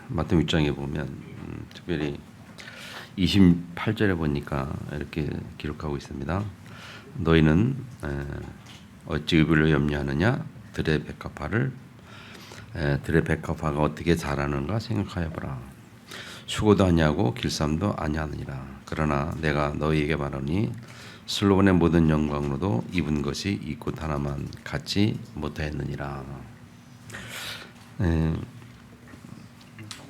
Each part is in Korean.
마태복음 6장에 보면 특별히 28절에 보니까 이렇게 기록하고 있습니다. 너희는 어찌 의를 염려하느냐? 들의 백합화가 어떻게 자라는가 생각하여 보라. 수고도 아니하고 길쌈도 아니하느니라. 그러나 내가 너희에게 말하니 솔로몬의 모든 영광으로도 입은 것이 이 꽃 하나만 같지 못하였느니라.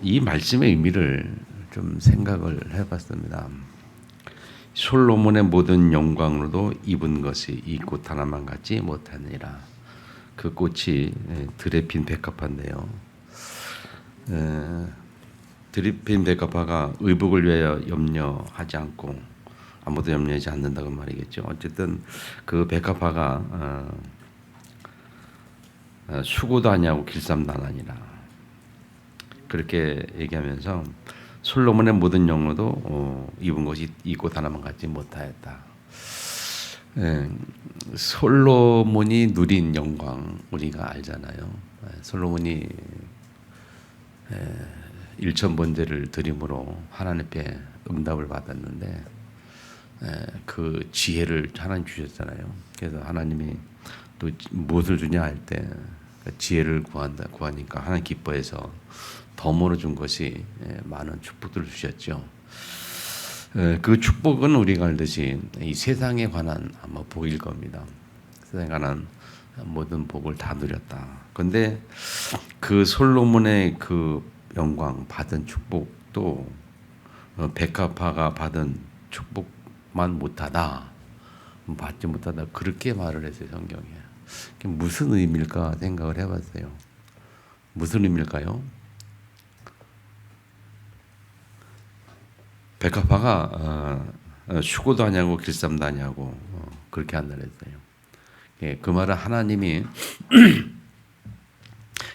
이 말씀의 의미를 좀 생각을 해봤습니다. 솔로몬의 모든 영광으로도 입은 것이 이 꽃 하나만 같지 못하느니라. 그 꽃이 들에 핀 백합화인데요. 들에 핀 백합화가 의복을 위하여 염려하지 않고 아무도 염려하지 않는다고 말이겠죠. 어쨌든 그 백합화가 수고도 아니하고 길쌈도 안 하니라. 그렇게 얘기하면서 솔로몬의 모든 영으로도 입은 것이 이 꽃 하나만 같지 못하였다. 솔로몬이 누린 영광 우리가 알잖아요. 솔로몬이 1,000번제를 드림으로 하나님 앞에 응답을 받았는데 그 지혜를 하나님 주셨잖아요. 그래서 하나님이 또 무엇을 주냐 할 때 지혜를 구하니까 하나님 기뻐해서 덤으로 준 것이 많은 축복들을 주셨죠. 그 축복은 우리가 알듯이 이 세상에 관한 아마 복일 겁니다. 세상에 관한 모든 복을 다 누렸다. 그런데 그 솔로몬의 그 영광 받은 축복도 백합화가 받은 축복만 못하다, 받지 못하다 그렇게 말을 했어요. 성경에. 무슨 의미일까 생각을 해봤어요. 무슨 의미일까요? 백합화가 수고도 아니하고 길쌈도 아니하고 그렇게 한다 그랬어요. 그 말은 하나님이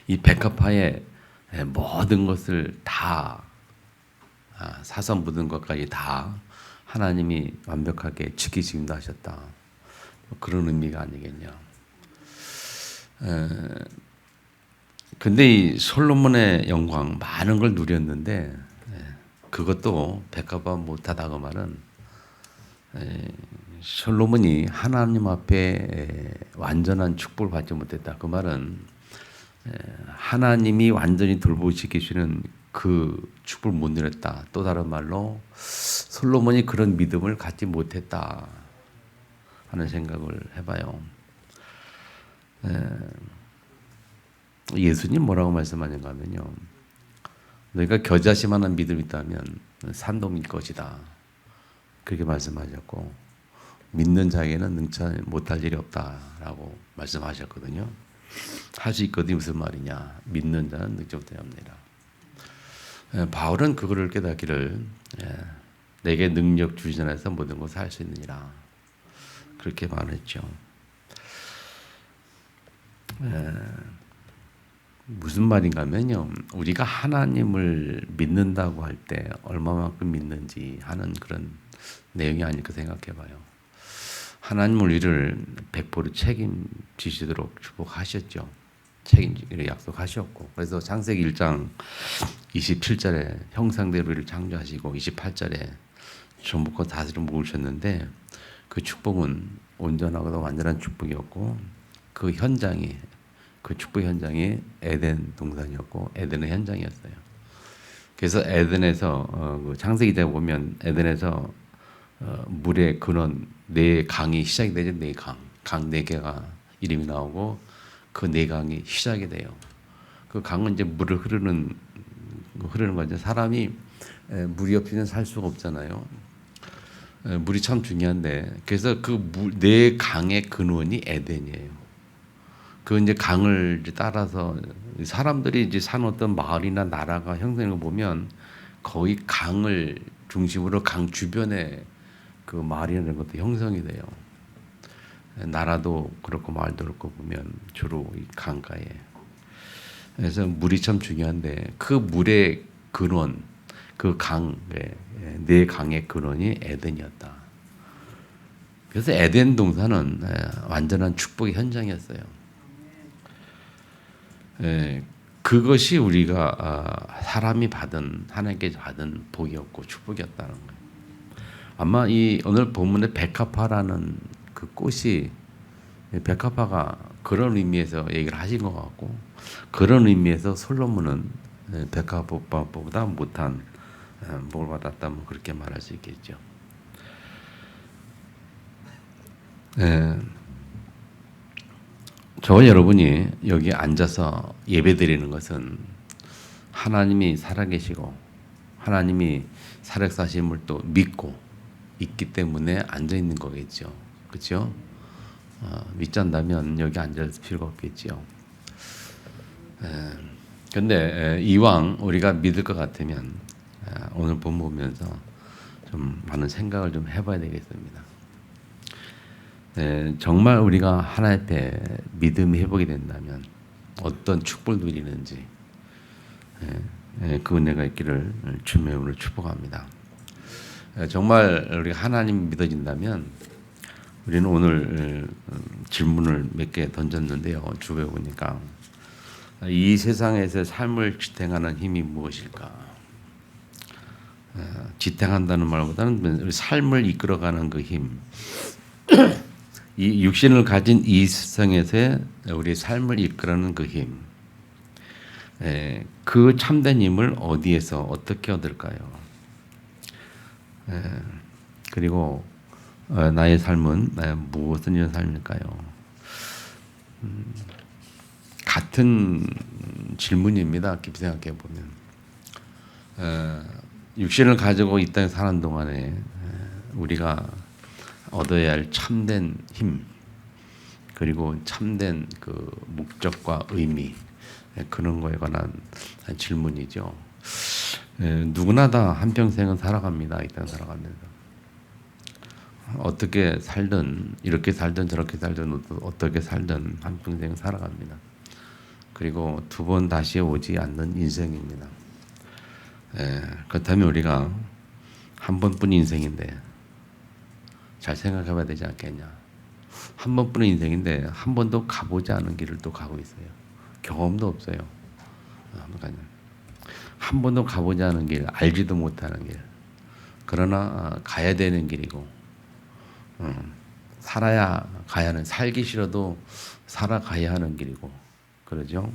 이 백합화의 모든 것을 다 사서 묻은 것까지 다 하나님이 완벽하게 지키시기도 하셨다. 그런 의미가 아니겠냐. 근데 이 솔로몬의 영광 많은 걸 누렸는데 그것도 백합화 못하다 그 말은 솔로몬이 하나님 앞에 완전한 축복을 받지 못했다. 그 말은 하나님이 완전히 돌보시키시는 그 축복을 못 누렸다. 또 다른 말로 솔로몬이 그런 믿음을 갖지 못했다 하는 생각을 해봐요. 예수님 뭐라고 말씀하는가 하면요. 너희가 겨자씨만한 믿음이 있다면 산동일 것이다. 그렇게 말씀하셨고 믿는 자에게는 능치 못할 일이 없다라고 말씀하셨거든요. 할 수 있거든요. 무슨 말이냐. 믿는 자는 능치 못할 일이 없느니라. 바울은 그거를 깨닫기를 내게 능력 주신 안에서 모든 것을 할 수 있느니라. 그렇게 말했죠. 무슨 말인가 하면요. 우리가 하나님을 믿는다고 할 때 얼마만큼 믿는지 하는 그런 내용이 아닐까 생각해 봐요. 하나님은 우리를 100% 책임지시도록 축복하셨죠. 책임지기를 약속하셨고 그래서 창세기 1장 27절에 형상대로 우리를 창조하시고 28절에 전부터 다스려 모으셨는데 그 축복은 온전하고도 완전한 축복이었고 그 현장이 그 축복 현장이 에덴 동산이었고 에덴의 현장이었어요. 그래서 에덴에서 그 창세기에 보면 에덴에서 물의 근원 네 강이 시작이 되죠. 네 강 네 개가 이름이 나오고 그 네 강이 시작이 돼요. 그 강은 이제 물을 흐르는 거죠. 사람이 물이 없이는 살 수가 없잖아요. 물이 참 중요한데 그래서 그 네 강의 근원이 에덴이에요. 그 이제 강을 따라서 사람들이 이제 사는 어떤 마을이나 나라가 형성되는 거 보면 거의 강을 중심으로 강 주변에 그 마을이라는 것도 형성이 돼요. 나라도 그렇고 마을도 그렇고 보면 주로 이 강가에. 그래서 물이 참 중요한데 그 물의 근원, 그 네 강의 근원이 에덴이었다. 그래서 에덴 동산은 완전한 축복의 현장이었어요. 그것이 우리가 사람이 받은 하나님께 받은 복이었고 축복이었다는 거예요. 아마 이 오늘 본문의 백합화라는 그 꽃이 백합화가 그런 의미에서 얘기를 하신 것 같고 그런 의미에서 솔로몬은 백합화보다 못한 복을 받았다면 그렇게 말할 수 있겠죠. 저와 여러분이 여기 앉아서 예배드리는 것은 하나님이 살아계시고 하나님이 살아계심을 또 믿고 있기 때문에 앉아 있는 거겠죠. 그렇죠? 믿지 않다면 여기 앉아 있을 필요가 없겠죠. 근데 이왕 우리가 믿을 것 같으면 오늘 본 보면서 좀 많은 생각을 좀 해봐야 되겠습니다. 정말 우리가 하나님 앞에 믿음이 회복이 된다면 어떤 축복을 누리는지 그 은혜가 있기를 주님으로 축복합니다. 정말 우리가 하나님 믿어진다면 우리는 오늘 질문을 몇 개 던졌는데요. 주변에 보니까 이 세상에서 삶을 지탱하는 힘이 무엇일까? 지탱한다는 말보다는 우리 삶을 이끌어가는 그 힘. 이 육신을 가진 이 세상에서 우리 삶을 이끌어가는 그 힘. 그 참된 힘을 어디에서 어떻게 얻을까요? 그리고 나의 삶은 무엇을 위한 삶일까요? 같은 질문입니다. 깊이 생각해 보면 육신을 가지고 이 땅에 사는 동안에 우리가 얻어야 할 참된 힘 그리고 참된 그 목적과 의미 그런 거에 관한 질문이죠. 누구나 다 한평생은 살아갑니다. 이 땅 살아가면서 어떻게 살든 이렇게 살든 저렇게 살든 어떻게 살든 한평생 살아갑니다. 그리고 두 번 다시 오지 않는 인생입니다. 그렇다면 우리가 한 번뿐인 인생인데 잘 생각해봐야 되지 않겠냐. 한 번뿐인 인생인데 한 번도 가보지 않은 길을 또 가고 있어요. 경험도 없어요. 한 번도 가보지 않은 길, 알지도 못하는 길. 그러나 가야 되는 길이고 살아야 가야 하는, 살기 싫어도 살아가야 하는 길이고 그러죠.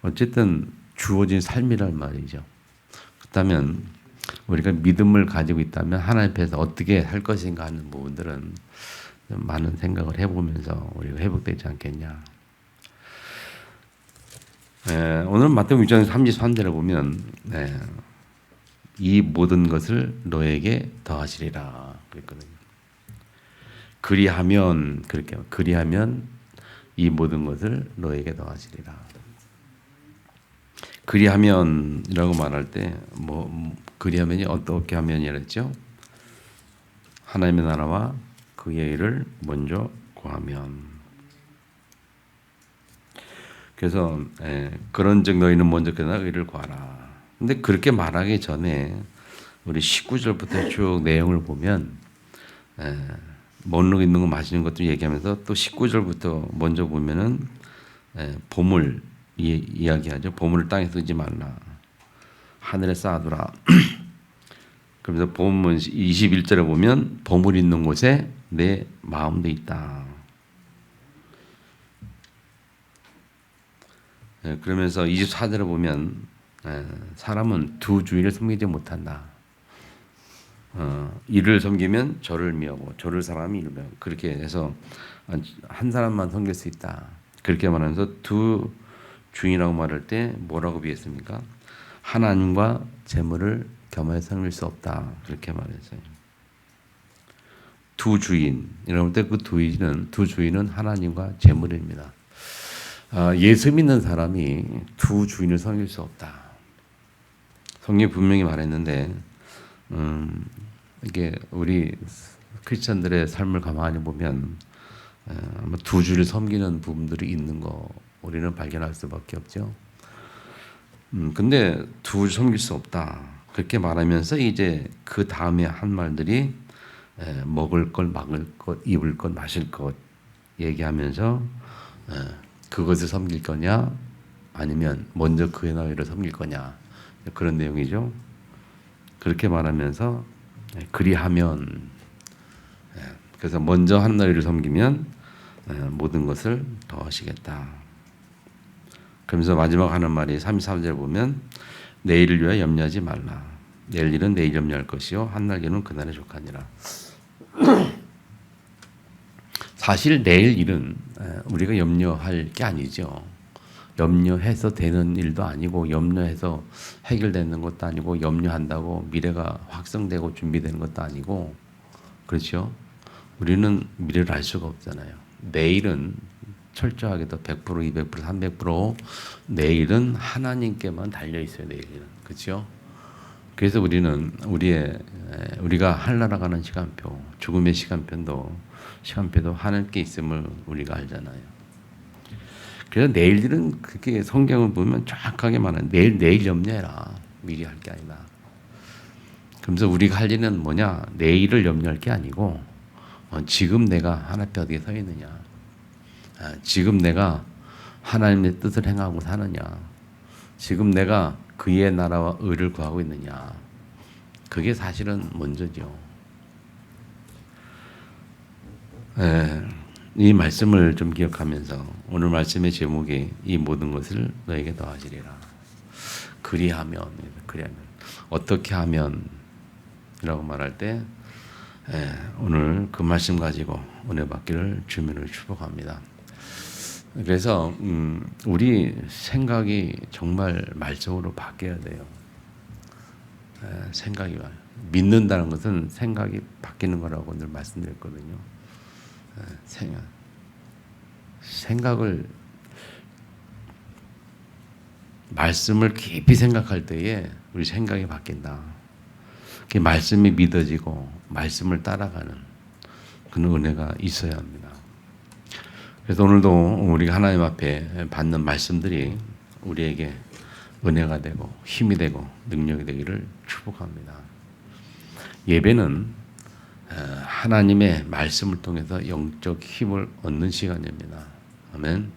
어쨌든 주어진 삶이란 말이죠. 그렇다면 우리가 믿음을 가지고 있다면 하나님 앞에서 어떻게 할 것인가 하는 부분들은 많은 생각을 해보면서 우리가 회복되지 않겠냐. 오늘 마태복음 6장 33절을 보면 이 모든 것을 너에게 더하시리라 그랬거든요. 그리하면 그렇게 그리하면 이 모든 것을 너에게 더하시리라. 그리하면이라고 말할 때 그리하면이 어떻게 하면이랬죠? 하나님의 나라와 그의 일을 먼저 구하면. 그래서 그런즉 너희는 먼저 그나 의를 구하라. 근데 그렇게 말하기 전에 우리 19절부터 쭉 내용을 보면 먹는 거 마시는 것도 얘기하면서 또 19절부터 먼저 보면은 보물 이야기하죠. 보물을 땅에 쓰지 말라. 하늘에 쌓아두라. 그러면서 본문 21절에 보면 보물 있는 곳에 내 마음도 있다. 그러면서 24절에 보면 사람은 두 주인을 섬기지 못한다. 이를 섬기면 저를 미워하고 저를 사람이 이를 미워하고 그렇게 해서 한 사람만 섬길 수 있다. 그렇게 말하면서 두 주인이라고 말할 때 뭐라고 비했습니까? 하나님과 재물을 겸하여 섬길 수 없다. 그렇게 말했어요. 두 주인이라고 할 때 그 두 주인은 하나님과 재물입니다. 예수 믿는 사람이 두 주인을 섬길 수 없다. 성경이 분명히 말했는데 이게 우리 크리스천들의 삶을 가만히 보면 두 주를 섬기는 부분들이 있는 거 우리는 발견할 수밖에 없죠. 근데 두 주 섬길 수 없다. 그렇게 말하면서 이제 그 다음에 한 말들이 먹을 것, 막을 것, 입을 것, 마실 것 얘기하면서 그것을 섬길 거냐 아니면 먼저 그의 나라를 섬길 거냐 그런 내용이죠. 그렇게 말하면서 그리하면 그래서 먼저 하나님을 섬기면 모든 것을 더하시겠다. 그러면서 마지막 하는 말이 33절 보면 내일을 위하여 염려하지 말라. 내일 일은 내일 염려할 것이요 한날 일은 그날에 족하니라. 사실 내일 일은 우리가 염려할 게 아니죠. 염려해서 되는 일도 아니고 염려해서 해결되는 것도 아니고 염려한다고 미래가 확정되고 준비되는 것도 아니고 그렇죠. 우리는 미래를 알 수가 없잖아요. 내일은 철저하게도 100%, 200%, 300% 내일은 하나님께만 달려 있어요. 내일은 그렇죠. 그래서 우리는 우리가 하늘나라가는 시간표, 죽음의 시간표도 하늘께 있음을 우리가 알잖아요. 그래서 내일 일은 그렇게 성경을 보면 정확하게 말하는 내일 염려해라. 미리 할 게 아니다. 그러면서 우리가 할 일은 뭐냐? 내일을 염려할 게 아니고 지금 내가 하나님 앞에 어디에 서 있느냐? 지금 내가 하나님의 뜻을 행하고 사느냐? 지금 내가 그의 나라와 의를 구하고 있느냐? 그게 사실은 먼저죠. 이 말씀을 좀 기억하면서 오늘 말씀의 제목이 이 모든 것을 너에게 더하시리라. 그리하면 어떻게 하면 이라고 말할 때 오늘 그 말씀 가지고 은혜 받기를 주님을 축복합니다. 그래서 우리 생각이 정말 말씀으로 바뀌어야 돼요. 생각이 믿는다는 것은 생각이 바뀌는 거라고 늘 말씀드렸거든요. 생각을 말씀을 깊이 생각할 때에 우리 생각이 바뀐다. 그 말씀이 믿어지고 말씀을 따라가는 그런 은혜가 있어야 합니다. 그래서 오늘도 우리가 하나님 앞에 받는 말씀들이 우리에게 은혜가 되고 힘이 되고 능력이 되기를 축복합니다. 예배는 하나님의 말씀을 통해서 영적 힘을 얻는 시간입니다. 아멘.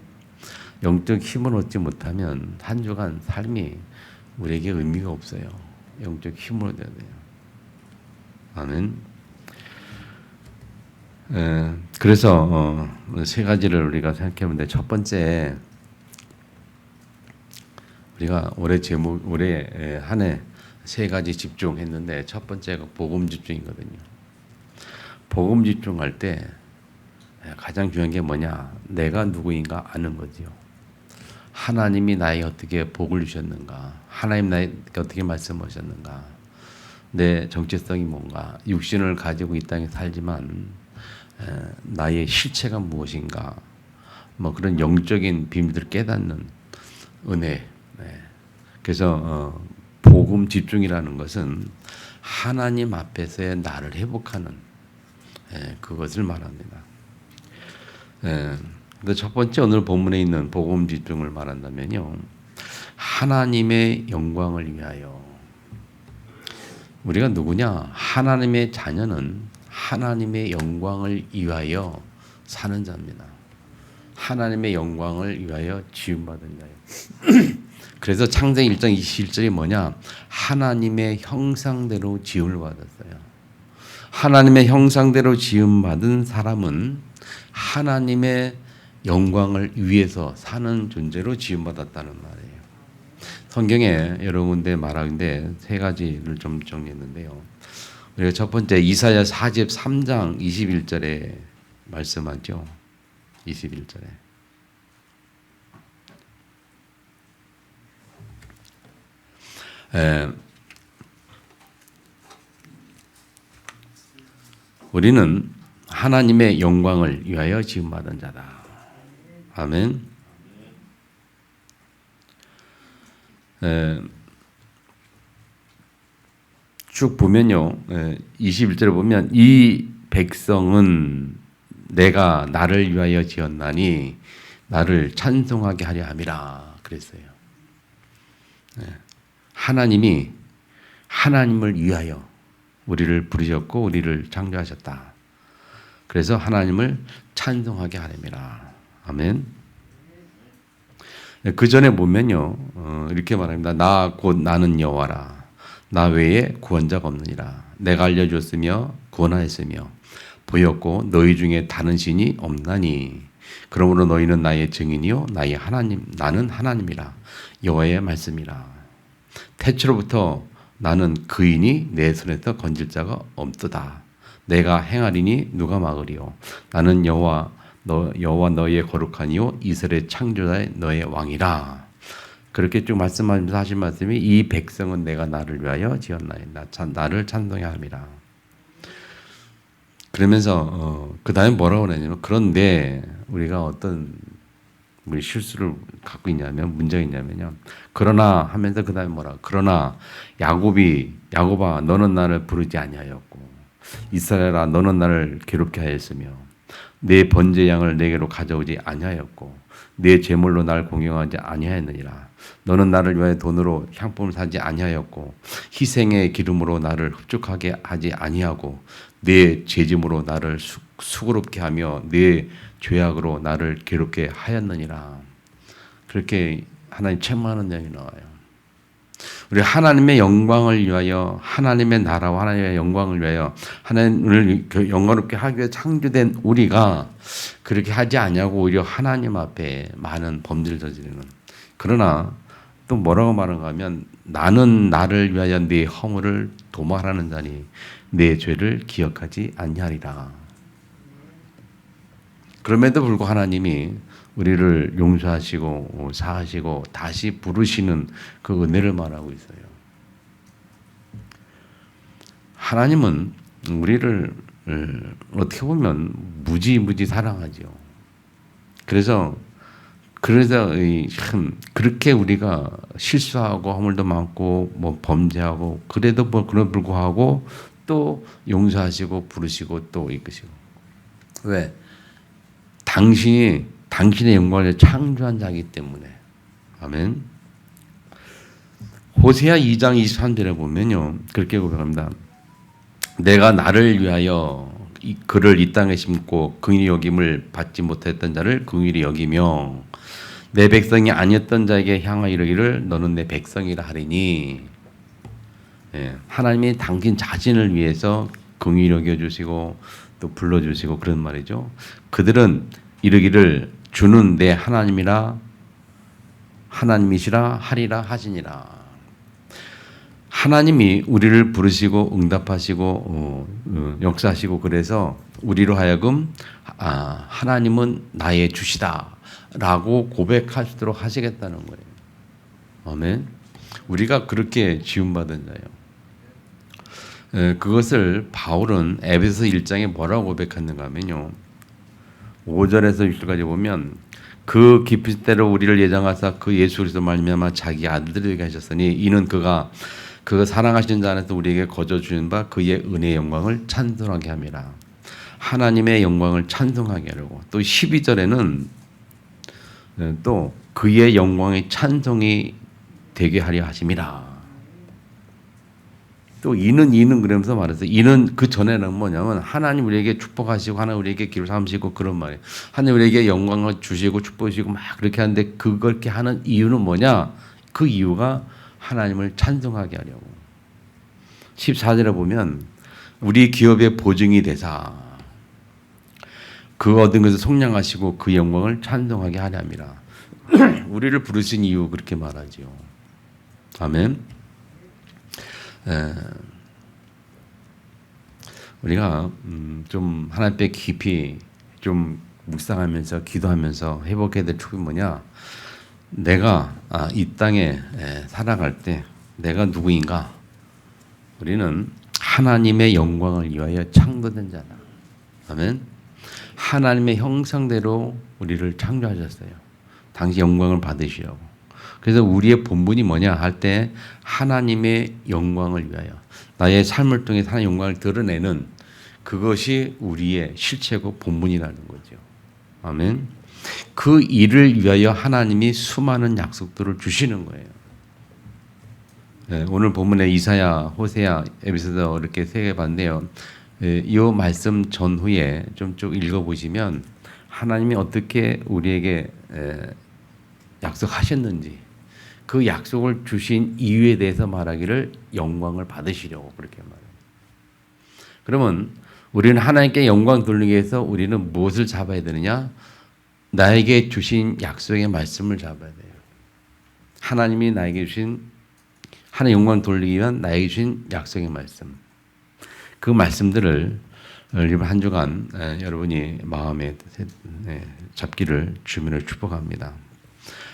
영적 힘을 얻지 못하면 한 주간 삶이 우리에게 의미가 없어요. 영적 힘을 얻어야 돼요. 아멘. 그래서 세 가지를 우리가 생각해 보는데 첫 번째 우리가 올해 한 해 세 가지 집중했는데 첫 번째가 복음 집중이거든요. 복음 집중할 때 가장 중요한 게 뭐냐? 내가 누구인가 아는 거지요. 하나님이 나에게 어떻게 복을 주셨는가? 하나님 나에게 어떻게 말씀하셨는가? 내 정체성이 뭔가? 육신을 가지고 이 땅에 살지만 나의 실체가 무엇인가? 뭐 그런 영적인 비밀들을 깨닫는 은혜. 그래서 복음 집중이라는 것은 하나님 앞에서의 나를 회복하는 그것을 말합니다. 첫 번째 오늘 본문에 있는 복음 집중을 말한다면요. 하나님의 영광을 위하여. 우리가 누구냐? 하나님의 자녀는 하나님의 영광을 위하여 사는 자입니다. 하나님의 영광을 위하여 지음받은 자예요. 그래서 창세기 1장 21절이 뭐냐? 하나님의 형상대로 지음을 받았어요. 하나님의 형상대로 지음받은 사람은 하나님의 영광을 위해서 사는 존재로 지음받았다는 말이에요. 성경에 여러 군데 말하는데 세 가지를 좀 정리했는데요. 우리가 첫 번째 이사야 43장 21절에 말씀하죠. 21절에. 우리는 하나님의 영광을 위하여 지음받은 자다. 아멘. 쭉 보면요. 21절에 보면 이 백성은 내가 나를 위하여 지었나니 나를 찬송하게 하려 함이라 그랬어요. 하나님이 하나님을 위하여 우리를 부르셨고 우리를 창조하셨다. 그래서 하나님을 찬송하게 하렵니다. 아멘. 그 전에 보면요, 이렇게 말합니다. 나 곧 나는 여호와라. 나 외에 구원자가 없느니라. 내가 알려줬으며 구원하였으며 보였고 너희 중에 다른 신이 없나니. 그러므로 너희는 나의 증인이요 나의 하나님, 나는 하나님이라. 여호와의 말씀이라. 태초로부터 나는 그이니 내 손에서 건질 자가 없도다. 내가 행하리니 누가 막으리요. 나는 여호와 너희의 거룩하니요 이스라엘 창조자의 너의 왕이라. 그렇게 쭉 말씀하면서 하신 말씀이 이 백성은 내가 나를 위하여 지었나니 나를 찬송해야 함이라. 그러면서 그 다음에 뭐라고 그러냐면 그런데 우리가 어떤 우리 실수를 갖고 있냐면 문제가 있냐면요. 그러나 하면서 그 다음에 뭐라 그러나 야곱아 너는 나를 부르지 아니하였고 이스라엘아 너는 나를 괴롭게 하였으며 내 번제 양을 내게로 가져오지 아니하였고 내 제물로 날 공경하지 아니하였느니라. 너는 나를 위하여 돈으로 향품을 사지 아니하였고 희생의 기름으로 나를 흡족하게 하지 아니하고 내 죄짐으로 나를 수고롭게 하며 내 죄악으로 나를 괴롭게 하였느니라. 그렇게 하나님 책망하는 내용이 나와요. 우리 하나님의 영광을 위하여 하나님의 나라와 하나님의 영광을 위하여 하나님을 영광롭게 하기 위해 창조된 우리가 그렇게 하지 않냐고 오히려 하나님 앞에 많은 범죄를 저지르는. 그러나 또 뭐라고 말하는가 하면 나는 나를 위하여 네 허물을 도말하는 자니 내 죄를 기억하지 아니하리라. 그럼에도 불구하고 하나님이 우리를 용서하시고 사하시고 다시 부르시는 그 은혜를 말하고 있어요. 하나님은 우리를 어떻게 보면 무지 사랑하죠. 그래서 참 그렇게 우리가 실수하고 허물도 많고 뭐 범죄하고 그래도 뭐 그런 불구하고 또 용서하시고 부르시고 또 이끄시고. 왜? 당신의 영광을 창조한 자이기 때문에. 아멘. 호세아 2장 23절에 보면요. 그렇게 고백합니다. 내가 나를 위하여 그를 이 땅에 심고 긍휼히 여김을 받지 못했던 자를 긍휼히 여기며 내 백성이 아니었던 자에게 향하여 이르기를 너는 내 백성이라 하리니. 예, 하나님이 당신 자신을 위해서 긍휼히 여겨주시고 또 불러주시고 그런 말이죠. 그들은 이르기를 주는 내 하나님이시라 하리라 하시니라. 하나님이 우리를 부르시고 응답하시고 역사하시고 그래서 우리로 하여금 하나님은 나의 주시다라고 고백하시도록 하시겠다는 거예요. 아멘. 우리가 그렇게 지음받은 자예요. 그것을 바울은 에베소 1장에 뭐라고 고백했는가 하면요. 5절에서 6절까지 보면 그 깊으신 때로 우리를 예정하사 그 예수 그리스도 말미암아 자기 아들들에게 하셨으니 이는 그가 사랑하시는 자 안에서 우리에게 거저 주신 바 그의 은혜의 영광을 찬송하게 함이라. 하나님의 영광을 찬송하게 하려고. 또 12절에는 또 그의 영광의 찬송이 되게 하려 하심이라. 또 이는 그러면서 말했어요. 이는 그 전에는 뭐냐면 하나님 우리에게 축복하시고 하나님 우리에게 기를 삼으시고 그런 말이에요. 하나님 우리에게 영광을 주시고 축복하시고 막 그렇게 하는데 그렇게 하는 이유는 뭐냐? 그 이유가 하나님을 찬송하게 하려고. 14절에 보면 우리 기업의 보증이 되사 그 얻은 것을 속량하시고 그 영광을 찬송하게 하려 함이라. 우리를 부르신 이유 그렇게 말하지요. 아멘. 우리가 좀 하나님께 깊이 좀 묵상하면서 기도하면서 회복해야 될 축복이 뭐냐? 내가 이 땅에 살아갈 때 내가 누구인가? 우리는 하나님의 영광을 위하여 창조된 자다. 아멘. 하나님의 형상대로 우리를 창조하셨어요. 당시 영광을 받으시려고. 그래서 우리의 본분이 뭐냐 할 때 하나님의 영광을 위하여 나의 삶을 통해 하나님의 영광을 드러내는 그것이 우리의 실체고 본분이라는 거죠. 아멘. 그 일을 위하여 하나님이 수많은 약속들을 주시는 거예요. 네, 오늘 본문에 이사야, 호세야, 에베소서 이렇게 세 개 봤는데요. 이 말씀 전후에 좀 쭉 읽어보시면 하나님이 어떻게 우리에게 약속하셨는지 그 약속을 주신 이유에 대해서 말하기를 영광을 받으시려고 그렇게 말해요. 그러면 우리는 하나님께 영광 돌리기 위해서 우리는 무엇을 잡아야 되느냐? 나에게 주신 약속의 말씀을 잡아야 돼요. 하나님이 나에게 주신 하나님 영광 돌리기 위한 나에게 주신 약속의 말씀. 그 말씀들을 이번 한 주간 여러분이 마음에 잡기를 주민을 축복합니다.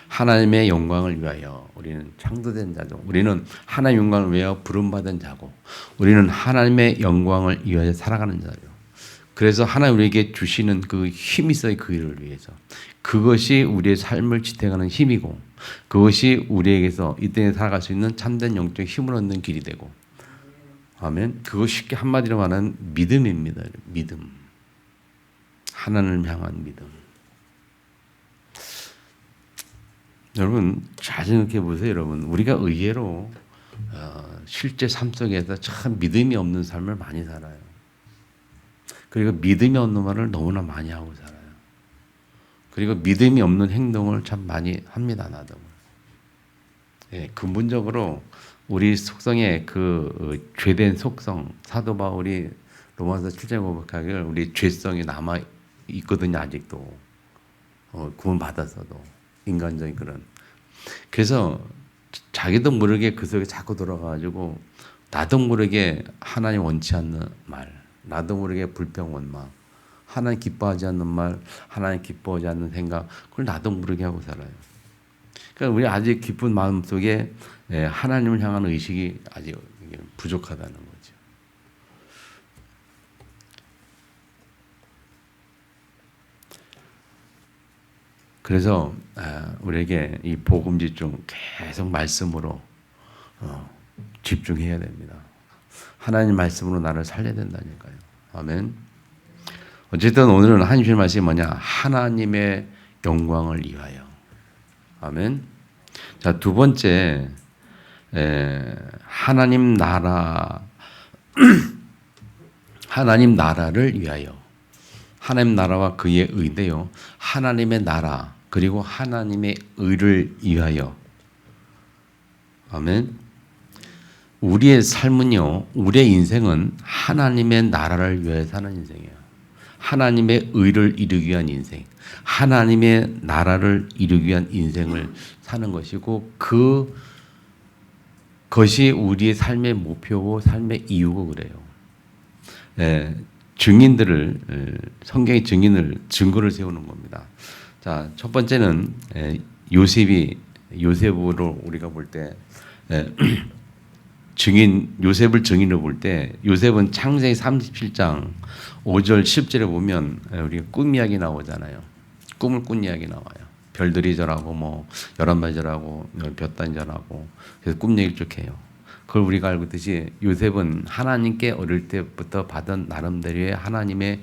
하나님의 영광을 위하여 우리는 창조된 자죠. 우리는 하나님의 영광을 위하여 부름받은 자고 우리는 하나님의 영광을 위하여 살아가는 자죠. 그래서 하나님 우리에게 주시는 그 힘이 있어요. 그 일을 위해서. 그것이 우리의 삶을 지탱하는 힘이고 그것이 우리에게서 이 땅에 살아갈 수 있는 참된 영적 힘을 얻는 길이 되고 아멘. 그거 쉽게 한마디로 말하는 믿음입니다. 믿음. 하나님을 향한 믿음. 여러분 잘 생각해 보세요. 여러분 우리가 의외로 실제 삶 속에서 참 믿음이 없는 삶을 많이 살아요. 그리고 믿음이 없는 말을 너무나 많이 하고 살아요. 그리고 믿음이 없는 행동을 참 많이 합니다. 나도. 예, 근본적으로 우리 속성의 그 죄된 속성, 사도 바울이 로마서 7장 고백하기를 우리 죄성이 남아 있거든요. 아직도 구원 받았어도 인간적인 그런. 그래서 자기도 모르게 그 속에 자꾸 들어가가지고 나도 모르게 하나님 원치 않는 말, 나도 모르게 불평 원망, 하나님 기뻐하지 않는 말, 하나님 기뻐하지 않는 생각, 그걸 나도 모르게 하고 살아요. 그러니까 우리 아직 깊은 마음 속에 하나님을 향한 의식이 아직 부족하다는 거죠. 그래서 우리에게 이 복음 집중 계속 말씀으로 집중해야 됩니다. 하나님 말씀으로 나를 살려야 된다니까요. 아멘. 어쨌든 오늘은 하나님 말씀이 뭐냐? 하나님의 영광을 위하여. 아멘. 자, 두 번째 하나님 나라 하나님 나라를 위하여. 하나님 나라와 그의 의대요. 하나님의 나라 그리고 하나님의 의를 위하여. 아멘. 우리의 삶은요. 우리의 인생은 하나님의 나라를 위해 사는 인생이에요. 하나님의 의를 이루기 위한 인생. 하나님의 나라를 이루기 위한 인생을 사는 것이고 그것이 우리의 삶의 목표고 삶의 이유고 그래요. 증인들을 성경의 증거를 세우는 겁니다. 자, 첫 번째는 요셉으로 우리가 볼 때 요셉을 증인으로 볼 때 요셉은 창세기 37장 5절 10절에 보면 우리가 꿈 이야기 나오잖아요. 꿈을 꾼 이야기 나와요. 별들이 절하고 뭐 11마리 절하고 볕단이 절하고 그래서 꿈 얘기를 쭉 해요. 그걸 우리가 알고 있듯이 요셉은 하나님께 어릴 때부터 받은 나름대로의 하나님의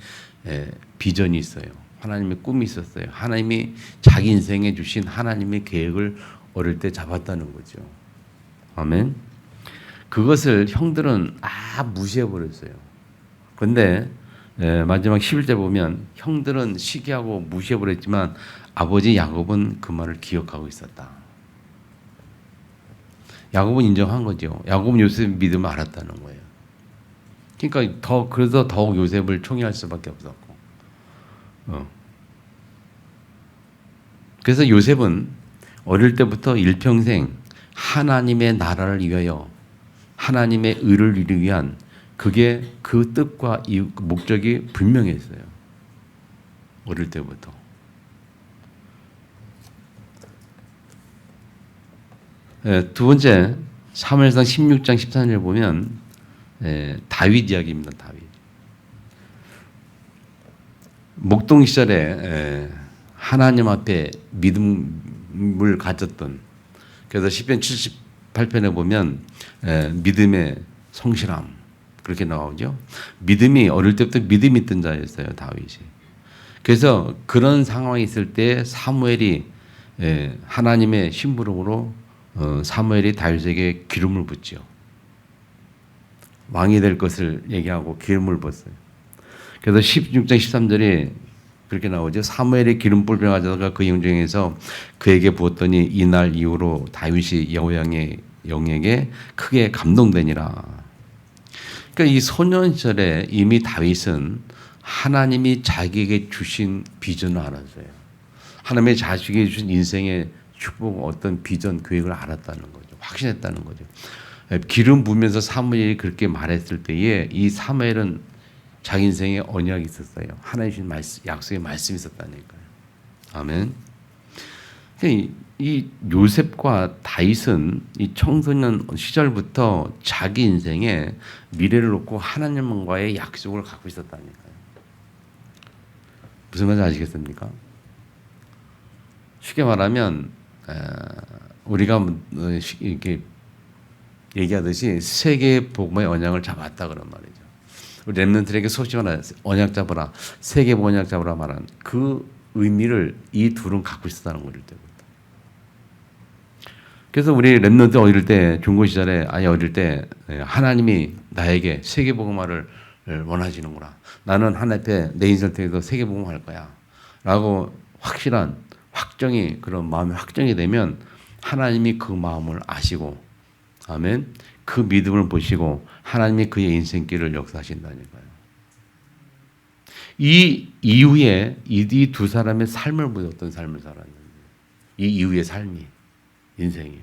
비전이 있어요. 하나님의 꿈이 있었어요. 하나님이 자기 인생에 주신 하나님의 계획을 어릴 때 잡았다는 거죠. 아멘. 그것을 형들은 무시해버렸어요. 그런데 마지막 11절 보면 형들은 시기하고 무시해버렸지만 아버지 야곱은 그 말을 기억하고 있었다. 야곱은 인정한 거죠. 야곱은 요셉 믿음을 알았다는 거예요. 그러니까 그래서 더욱 요셉을 총애할 수밖에 없었고. 그래서 요셉은 어릴 때부터 일평생 하나님의 나라를 위하여 하나님의 의를 이루기 위한 그게 그 뜻과 목적이 분명했어요. 어릴 때부터. 두 번째 사무엘상 16장 13절을 보면 다윗 이야기입니다. 다윗. 목동 시절에 하나님 앞에 믿음을 가졌던 그래서 시편 78편에 보면 믿음의 성실함 그렇게 나오죠. 믿음이 어릴 때부터 믿음이 있던 자였어요. 다윗이. 그래서 그런 상황이 있을 때 사무엘이 하나님의 심부름으로 사무엘이 다윗에게 기름을 붓죠. 왕이 될 것을 얘기하고 기름을 붓어요. 그래서 16장 13절에 그렇게 나오죠. 사무엘이 기름불 가져다가 그 영정에서 그에게 부었더니 이날 이후로 다윗이 여호와의 영에게 크게 감동되니라. 그러니까 이 소년 시절에 이미 다윗은 하나님이 자기에게 주신 비전을 알았어요. 하나님의 자식에게 주신 인생의 축복, 어떤 비전, 계획을 알았다는 거죠. 확신했다는 거죠. 기름 부으면서 사무엘이 그렇게 말했을 때에 이 사무엘은 자기 인생에 언약이 있었어요. 하나님 주신 말씀, 약속의 말씀이 있었다니까요. 아멘. 이 요셉과 다윗은 이 청소년 시절부터 자기 인생에 미래를 놓고 하나님과의 약속을 갖고 있었다니까요. 무슨 말인지 아시겠습니까? 쉽게 말하면 우리가 이렇게 얘기하듯이 세계 복음의 언약을 잡았다 그런 말이죠. 우리 렘넌트에게 소식을 언약 잡으라, 세계 언약 잡으라 말한 그 의미를 이 둘은 갖고 있었다는 거일 때부터. 그래서 우리 렘넌트 어릴 때, 중고 시절에 아니 어릴 때 하나님이 나에게 세계 복음화를 원하시는구나. 나는 하나님 앞에 내 인생 통해서 세계 복음할 거야라고 확실한 확정이, 그런 마음의 확정이 되면 하나님이 그 마음을 아시고, 아멘, 그 믿음을 보시고 하나님이 그의 인생길을 역사하신다니까요. 이 이후에 이 두 사람의 삶을 보여 어떤 삶을 살았는지, 이 이후의 삶이, 인생이,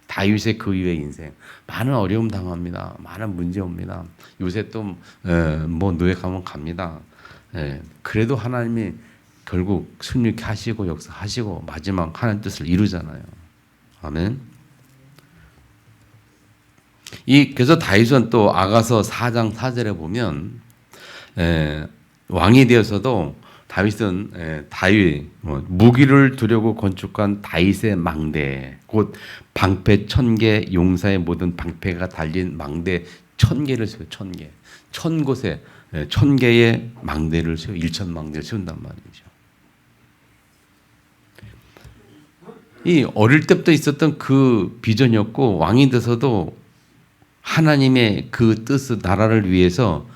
다윗의 그 이후의 인생, 많은 어려움 당합니다. 많은 문제 옵니다. 요새 또 뭐 노예 가면 갑니다. 그래도 하나님이 결국 승리케 하시고 역사하시고 마지막 하나님 뜻을 이루잖아요. 아멘. 그래서 다윗은 또 아가서 4장 4절에 보면 왕이 되어서도 다윗은 다윗 무기를 두려고 건축한 다윗의 망대, 곧 방패 1000개, 용사의 모든 방패가 달린 망대 1000개를 세워. 1000개, 1000곳에 1000개의 망대를 세워, 1000망대를 세운단 말이죠. 이 어릴 때부터 있었던 그 비전이었고, 왕이 돼서도 하나님의 그 뜻, 나라를 위해서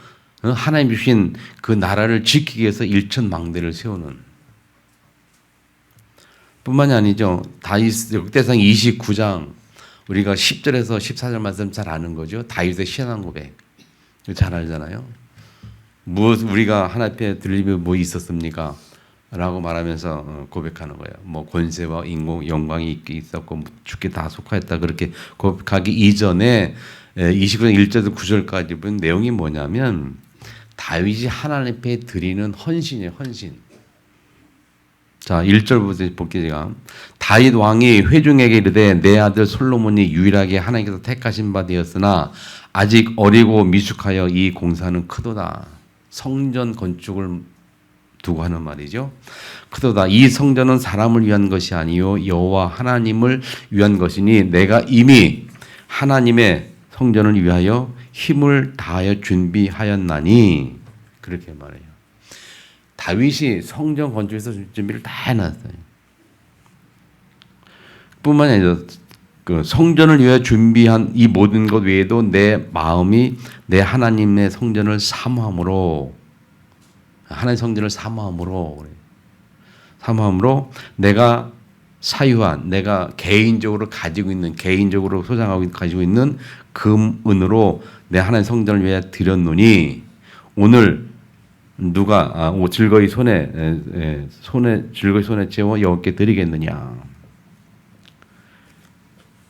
하나님 주신 그 나라를 지키기 위해서 1000망대를 세우는, 뿐만이 아니죠. 다윗 역대상 29장 우리가 10절에서 14절 말씀 잘 아는 거죠. 다윗의 신앙 고백 잘 알잖아요. 무엇 우리가 하나님 앞에 들리며 뭐 있었습니까? 라고 말하면서 고백하는 거예요. 뭐 권세와 인공 영광이 있었고 주께 다 속하였다, 그렇게 고백하기 이전에 29장 1절에서 9절까지 본 내용이 뭐냐면 다윗이 하나님 앞에 드리는 헌신이에요. 헌신. 자, 1절부터 볼게요. 제가. 다윗 왕이 회중에게 이르되 내 아들 솔로몬이 유일하게 하나님께서 택하신 바 되었으나 아직 어리고 미숙하여 이 공사는 크도다. 성전 건축을 두고 하는 말이죠. 크도다. 이 성전은 사람을 위한 것이 아니요 여호와 하나님을 위한 것이니 내가 이미 하나님의 성전을 위하여 힘을 다하여 준비하였나니, 그렇게 말해요. 다윗이 성전 건축에서 준비를 다 해놨어요. 뿐만 아니라 그 성전을 위해 준비한 이 모든 것 외에도 내 마음이 내 하나님의 성전을 사모함으로, 하나님의 성전을 사모함으로 내가 사유한, 내가 개인적으로 가지고 있는, 개인적으로 소장하고 가지고 있는 금, 은으로 내 하나님 성전을 위해 드렸노니 오늘 누가 즐거이 손에 채워 여호와께 드리겠느냐.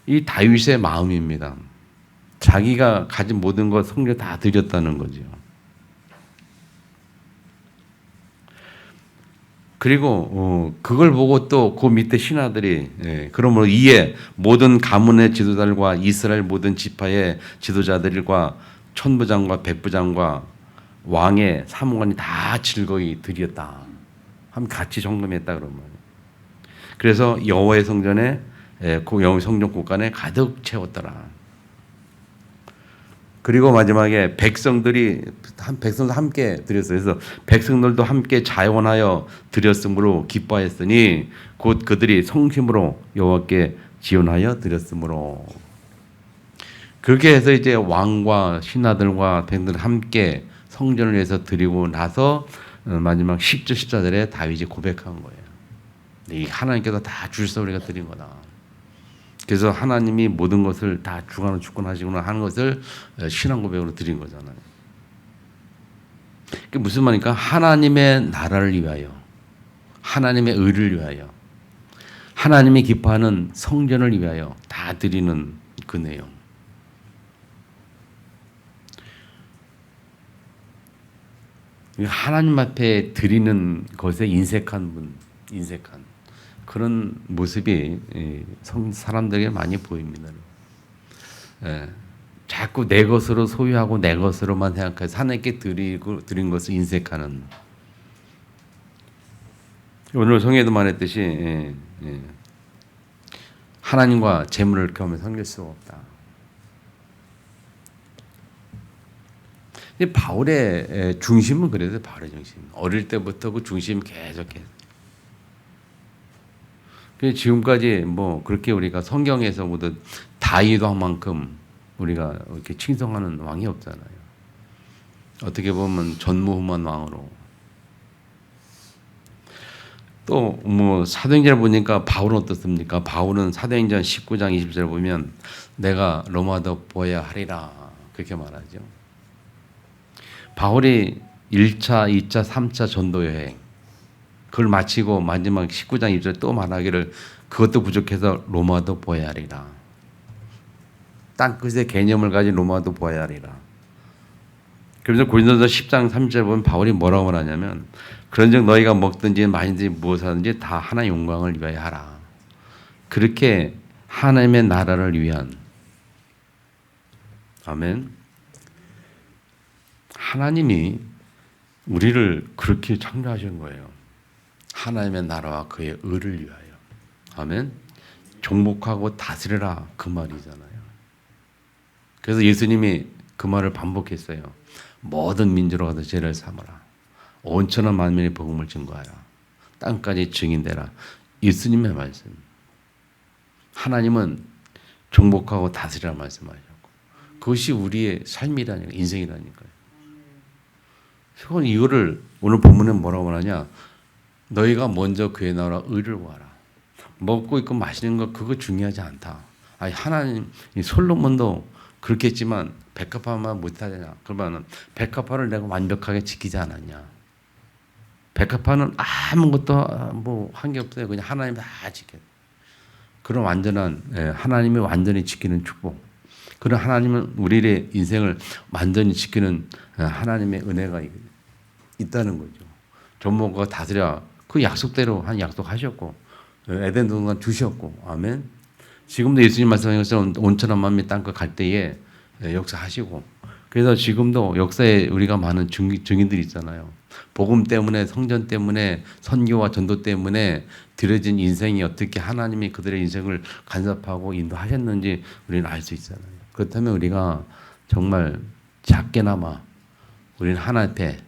이 다윗의 마음입니다. 자기가 가진 모든 것 성전 다 드렸다는 거죠. 그리고 그걸 보고 또 그 밑에 신하들이 그러므로 이에 모든 가문의 지도자들과 이스라엘 모든 지파의 지도자들과 천부장과 백부장과 왕의 사무관이 다 즐거이 드렸다. 함 같이 정금했다 그런 말이에요. 그래서 여호와의 성전에 그 여호와의 성전 곳간에 가득 채웠더라. 그리고 마지막에 백성들 함께 드렸어요. 그래서 백성들도 함께 자원하여 드렸으므로 기뻐했으니 곧 그들이 성심으로 여호와께 지원하여 드렸으므로. 그렇게 해서 이제 왕과 신하들과 백성들 함께 성전을 위해서 드리고 나서 마지막 10절 14절에 다윗이 고백한 거예요. 이 하나님께서 다 주셔서 우리가 드린 거다. 그래서 하나님이 모든 것을 다 주관을 주권하시구나 하는 것을 신앙 고백으로 드린 거잖아요. 그게 무슨 말입니까? 하나님의 나라를 위하여, 하나님의 의를 위하여, 하나님이 기뻐하는 성전을 위하여 다 드리는 그 내용. 하나님 앞에 드리는 것에 인색한 분, 인색한 그런 모습이 사람들에게 많이 보입니다. 자꾸 내 것으로 소유하고 내 것으로만 생각해서 하나님께 드린 것을 인색하는. 오늘 성에도 말했듯이 하나님과 재물을 이렇게 하면 섬길 수가 없다. 바울의 중심은 그래도 바울의 중심. 어릴 때부터 그 중심 계속해서. 지금까지 뭐 그렇게 우리가 성경에서 모두 다윗 왕만큼 우리가 이렇게 칭송하는 왕이 없잖아요. 어떻게 보면 전무후무한 왕으로. 또 뭐 사도행전을 보니까 바울은 어떻습니까? 바울은 사도행전 19장 20절 보면 내가 로마도 보아야 하리라 그렇게 말하죠. 바울이 1차, 2차, 3차 전도 여행 그걸 마치고 마지막 19장 2절 또 말하기를 그것도 부족해서 로마도 보아야 하리라. 땅끝의 개념을 가진 로마도 보아야 하리라. 그래서 고린도서 10장 3절 보면 바울이 뭐라고 말하냐면 그런즉 너희가 먹든지 마시든지 무엇하든지 다 하나의 영광을 위하여 하라. 그렇게 하나님의 나라를 위한 아멘. 하나님이 우리를 그렇게 창조하신 거예요. 하나님의 나라와 그의 의를 위하여. 아멘. 종목하고 다스려라 그 말이잖아요. 그래서 예수님이 그 말을 반복했어요. 모든 민족으로 가서 죄를 삼으라. 온천한 만민의 복음을 증거하라. 땅까지 증인되라. 예수님의 말씀. 하나님은 종복하고 다스리라 말씀하셨고 그것이 우리의 삶이라니까 인생이라니까요. 그건 이거를 오늘 본문은 뭐라고 말하냐? 너희가 먼저 그의 나라 의를 구하라. 먹고 있고 마시는 거 그거 중요하지 않다. 아니 하나님 솔로몬도 그렇게 했지만 백합화만 못하냐? 그러면 백합화를 내가 완벽하게 지키지 않았냐? 백합화는 아무것도 뭐 한 게 없어요. 그냥 하나님 다 지켜. 그런 완전한 하나님이 완전히 지키는 축복. 그런 하나님은 우리의 인생을 완전히 지키는 하나님의 은혜가 있다는 거죠. 전모가 다스려 그 약속대로 한 약속하셨고 에덴 동산 주셨고 아멘. 지금도 예수님 말씀하신 것처럼 온천한 마음이 땅끝 갈 때에 역사하시고 그래서 지금도 역사에 우리가 많은 증인들이 있잖아요. 복음 때문에 성전 때문에 선교와 전도 때문에 들여진 인생이 어떻게 하나님이 그들의 인생을 간섭하고 인도하셨는지 우리는 알 수 있잖아요. 그렇다면 우리가 정말 작게나마 우리는 하나님 앞에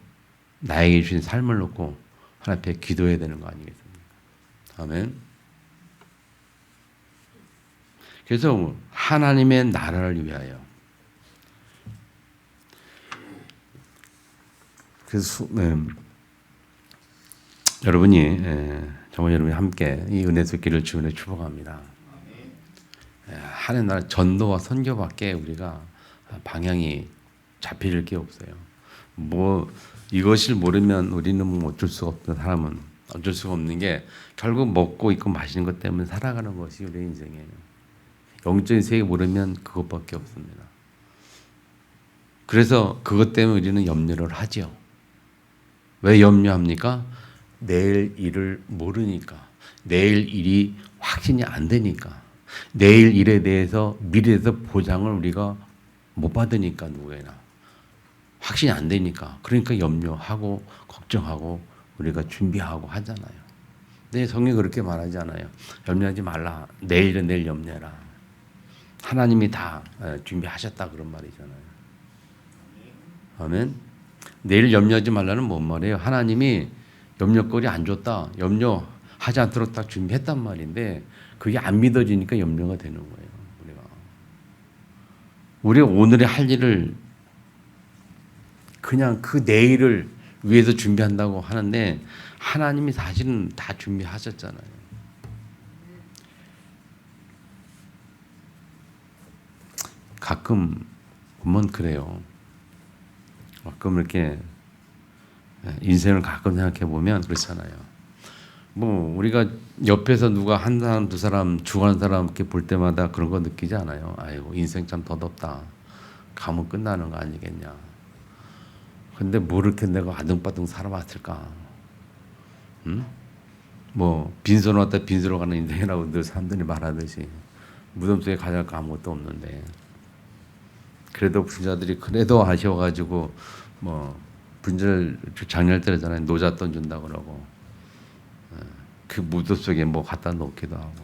나에게 주신 삶을 놓고 하나님 앞에 기도해야 되는 거 아니겠습니까? 아멘. 그래서 하나님의 나라를 위하여 그래서 여러분이 정말 여러분이 함께 이 은혜 숫기를 주은혜 축복합니다. 하나님 나라 전도와 선교밖에 우리가 방향이 잡힐 게 없어요. 뭐 이것을 모르면 우리는 뭐 어쩔 수가 없는 사람은 어쩔 수가 없는 게 결국 먹고 있고 마시는 것 때문에 살아가는 것이 우리의 인생이에요. 영적인 세계 모르면 그것밖에 없습니다. 그래서 그것 때문에 우리는 염려를 하죠. 왜 염려합니까? 내일 일을 모르니까. 내일 일이 확신이 안 되니까. 내일 일에 대해서 미래에서 보장을 우리가 못 받으니까 누구나. 확신이 안 되니까. 그러니까 염려하고 걱정하고 우리가 준비하고 하잖아요. 근데 성경이 그렇게 말하지 않아요. 염려하지 말라. 내일은 내일 염려해라. 하나님이 다 준비하셨다 그런 말이잖아요. 아멘. 내일 염려하지 말라는 뭔 말이에요? 하나님이 염려거리 안 줬다. 염려하지 않도록 딱 준비했단 말인데 그게 안 믿어지니까 염려가 되는 거예요. 우리가 오늘의 할 일을 그냥 그 내일을 위에서 준비한다고 하는데 하나님이 사실은 다 준비하셨잖아요. 가끔 보면 그래요. 가끔 이렇게 인생을 가끔 생각해 보면 그렇잖아요. 뭐 우리가 옆에서 누가 한 사람 두 사람 죽어가는 사람 이렇게 볼 때마다 그런 거 느끼지 않아요? 아이고 인생 참 더덥다. 가면 끝나는 거 아니겠냐. 근데 뭐 이렇게 내가 아등바등 살아왔을까? 응? 뭐 빈손으로 왔다 빈손으로 가는 인생이라고 늘 사람들이 말하듯이 무덤 속에 가져갈 거 아무것도 없는데 그래도 불자들이 그래도 아쉬워가지고 뭐 분절 장렬 때잖아요. 노잣돈 준다고 그러고 그 무덤 속에 뭐 갖다 놓기도 하고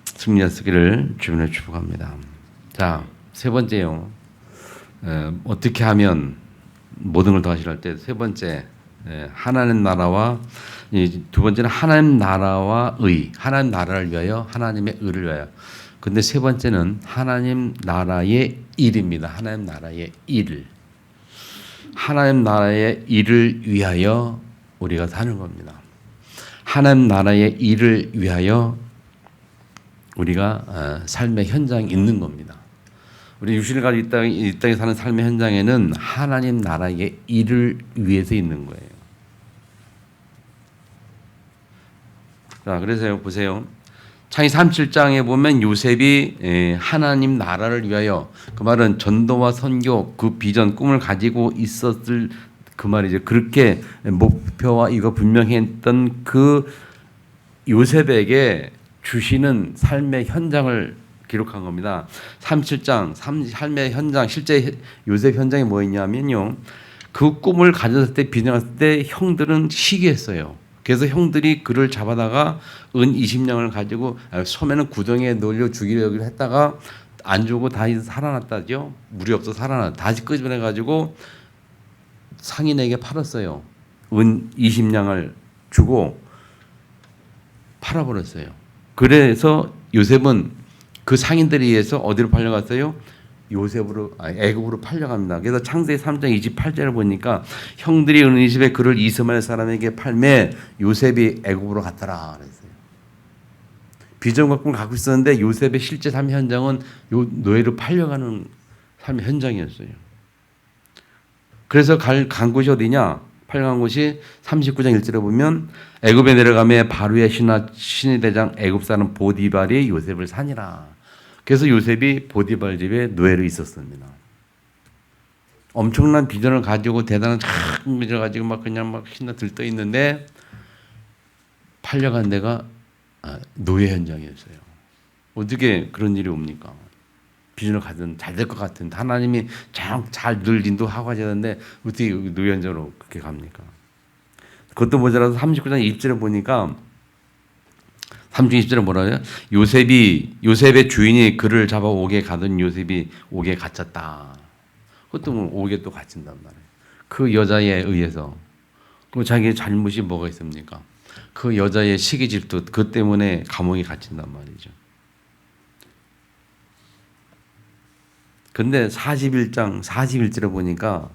승리하시기를 주변에 축복합니다. 자, 세 번째요. 어떻게 하면 모든 걸 더하시라 할 때 세 번째 하나님 나라와 두 번째는 하나님 나라와 의, 하나님 나라를 위하여 하나님의 의를 위하여. 근데 세 번째는 하나님 나라의 일입니다. 하나님 나라의 일. 하나님 나라의 일을 위하여 우리가 사는 겁니다. 하나님 나라의 일을 위하여 우리가 삶의 현장에 있는 겁니다. 우리 육신을 가지고 이 땅에 사는 삶의 현장에는 하나님 나라의 일을 위해서 있는 거예요. 자, 그래서 보세요. 창세기 37장에 보면 요셉이 하나님 나라를 위하여, 그 말은 전도와 선교 그 비전 꿈을 가지고 있었을 그 말이죠. 그렇게 목표와 이거 분명히 했던 그 요셉에게 주시는 삶의 현장을 기록한 겁니다. 37장 삶의 현장, 실제 요셉 현장이 뭐였냐면요. 그 꿈을 가졌을 때 비전했을 때 형들은 시기했어요. 그래서 형들이 그를 잡아다가 은 20냥을 가지고 처음에는 구덩이에 놀려 죽이려고 했다가 안 주고 다시 살아났다죠. 물이 없어 살아났. 다시 끄집어내 가지고 상인에게 팔았어요. 은 20냥을 주고 팔아버렸어요. 그래서 요셉은 그 상인들에 의해서 어디로 팔려갔어요? 애굽으로 팔려갑니다. 그래서 창세기 3장 28절을 보니까 형들이 은 20에 그를 이스마엘 사람에게 팔매 요셉이 애굽으로 갔더라 그랬어요. 비전과 꿈을 갖고 있었는데 요셉의 실제 삶 현장은 노예로 팔려가는 삶의 현장이었어요. 그래서 간 곳이 어디냐? 팔려간 곳이 39장 1절에 보면 애굽에 내려가매 바로의 신의 대장 애굽 사람 보디발이 요셉을 산이라. 그래서 요셉이 보디발 집에 노예로 있었습니다. 엄청난 비전을 가지고 대단한 비전을 가지고 막 그냥 막 신나 들떠 있는데 팔려간 데가 노예 현장이었어요. 어떻게 그런 일이 옵니까? 비전을 가진 잘 될 것 같은데 하나님이 잘 늘 인도하고 하시는데 어떻게 노예 현장으로 그렇게 갑니까? 그것도 모자라서 39장 2절에 보니까 30절에 뭐라 해요? 요셉의 주인이 그를 잡아 옥에 가던 요셉이 옥에 갇혔다. 그것도 뭐 옥에 또 갇힌단 말이에요. 그 여자에 의해서. 그럼 자기의 잘못이 뭐가 있습니까? 그 여자의 시기 질투, 그 때문에 감옥에 갇힌단 말이죠. 근데 41장 41절에 보니까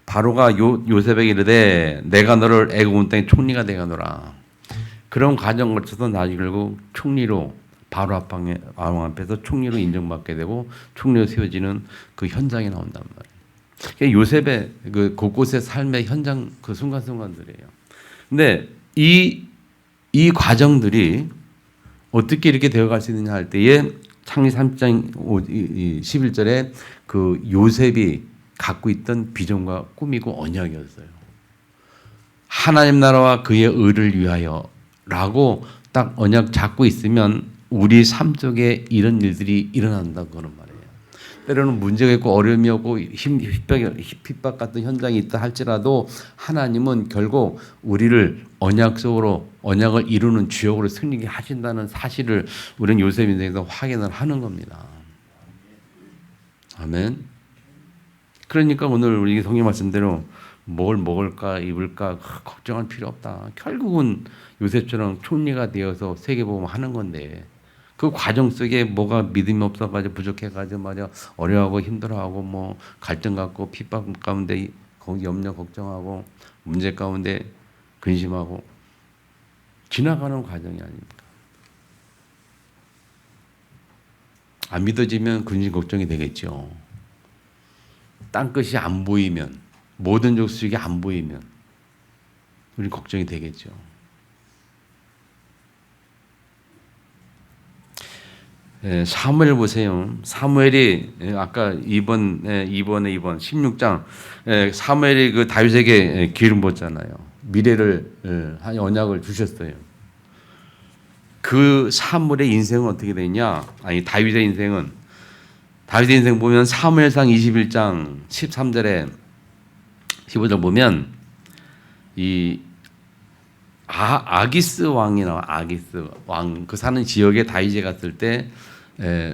바로가 요셉에게 이르되 내가 너를 애굽 온 땅의 총리가 되게 하노라. 그런 과정 거쳐서 나중에 결국 총리로 바로 왕 앞에서 총리로 인정받게 되고 총리로 세워지는 그 현장에 나온단 말이에요. 그러니까 요셉의 그 곳곳의 삶의 현장 그 순간순간들이에요. 근데 이 과정들이 어떻게 이렇게 되어갈 수 있느냐 할 때에 창세기 3장 11절에 그 요셉이 갖고 있던 비전과 꿈이고 언약이었어요. 하나님 나라와 그의 의를 위하여 라고 딱 언약 잡고 있으면 우리 삶 속에 이런 일들이 일어난다고 그런 말이에요. 때로는 문제가 있고 어려움이 없고 핍박 같은 현장이 있다 할지라도 하나님은 결국 우리를 언약 속으로 언약을 이루는 주역으로 승리하게 하신다는 사실을 우리는 요셉 인생에서 확인을 하는 겁니다. 아멘. 그러니까 오늘 우리 성경 말씀대로 뭘 먹을까 입을까 걱정할 필요 없다. 결국은 요셉처럼 총리가 되어서 세계복음 하는 건데 그 과정 속에 뭐가 믿음이 없어가지고 부족해가지고 말이야 어려워하고 힘들어하고 뭐 갈등 갖고 핍박 가운데 염려 걱정하고 문제 가운데 근심하고 지나가는 과정이 아닙니까? 안 믿어지면 근심 걱정이 되겠죠. 땅끝이 안 보이면 모든 족속이 안 보이면 우리 걱정이 되겠죠. 사무엘 보세요. 사무엘이 아까 2번 16장 사무엘이 그 다윗에게 기름 붓잖아요. 미래를 한 언약을 주셨어요. 그 사무엘의 인생은 어떻게 되냐? 아니 다윗의 인생은 다윗의 인생 보면 사무엘상 21장 13절에 15절 보면 이 아기스 왕이 나와. 아기스 왕 그 사는 지역에 다윗이 갔을 때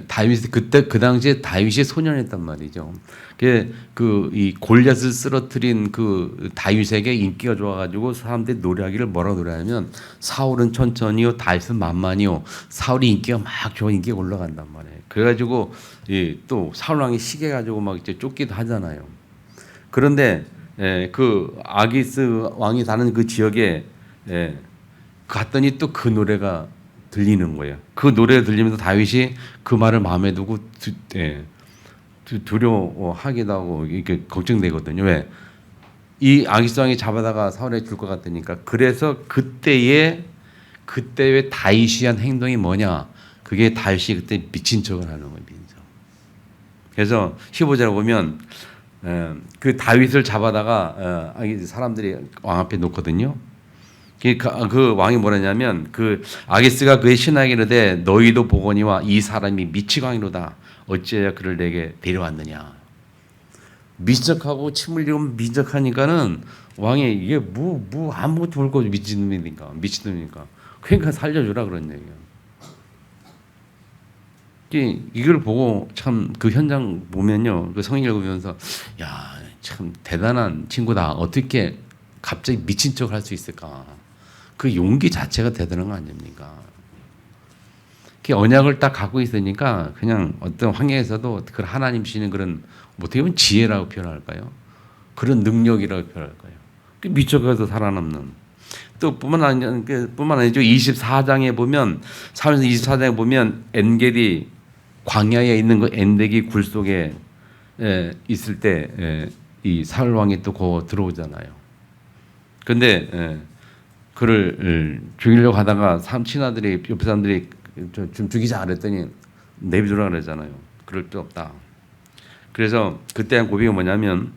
다윗 그때 그 당시에 다윗이 소년이었단 말이죠. 그 이 골리앗을 쓰러뜨린 그 다윗에게 인기가 좋아가지고 사람들이 노래하기를 뭐라고 노래하면 사울은 천천히요 다윗은 만만히요. 사울이 인기가 막 좋아 인기가 올라간단 말이에요. 그래가지고 또 사울 왕이 시계 가지고 막 이제 쫓기도 하잖아요. 그런데 그 아기스 왕이 사는 그 지역에 갔더니 또 그 노래가 들리는 거예요. 그 노래가 들리면서 다윗이 그 말을 마음에 두고 두려워하기도 하고 이렇게 걱정되거든요. 왜? 이 아기스 왕이 잡아다가 사울에 줄 것 같으니까. 그래서 그때의 다윗이 한 행동이 뭐냐? 그게 다윗이 그때 미친 척을 하는 거예요. 그래서 15절에 보면 그 다윗을 잡아다가 사람들이 왕 앞에 놓거든요. 그 왕이 뭐라냐면 그 아기스가 그의 신하에게 이르되 너희도 보거니와 이 사람이 미치광이로다. 어찌하여 그를 내게 데려왔느냐. 미적하고 침 흘리고 미적하니까는 왕이 이게 뭐 아무것도 모르고 미친놈이니까 그러니까 살려주라 그런 얘기예요. 이걸 보고 참 그 현장 보면요, 그 성경 읽으면서 야 참 대단한 친구다. 어떻게 갑자기 미친 척을 할 수 있을까? 그 용기 자체가 대단한 거 아닙니까? 언약을 딱 갖고 있으니까 그냥 어떤 환경에서도 그 하나님 주시는 그런 어떻게 보면 지혜라고 표현할까요? 그런 능력이라고 표현할까요? 미쳐가서 살아남는. 또 뿐만 아니죠. 24장에 보면 사무엘상 24장에 보면 엔게디 광야에 있는 그 엔게디 굴 속에 있을 때 이 사울 왕이 또 거 들어오잖아요. 근데 그를 죽이려고 하다가 친아들이 옆에 사람들이 좀 죽이자 그랬더니 내비두라 그러잖아요. 그럴 데 없다. 그래서 그때 한 고백이 뭐냐면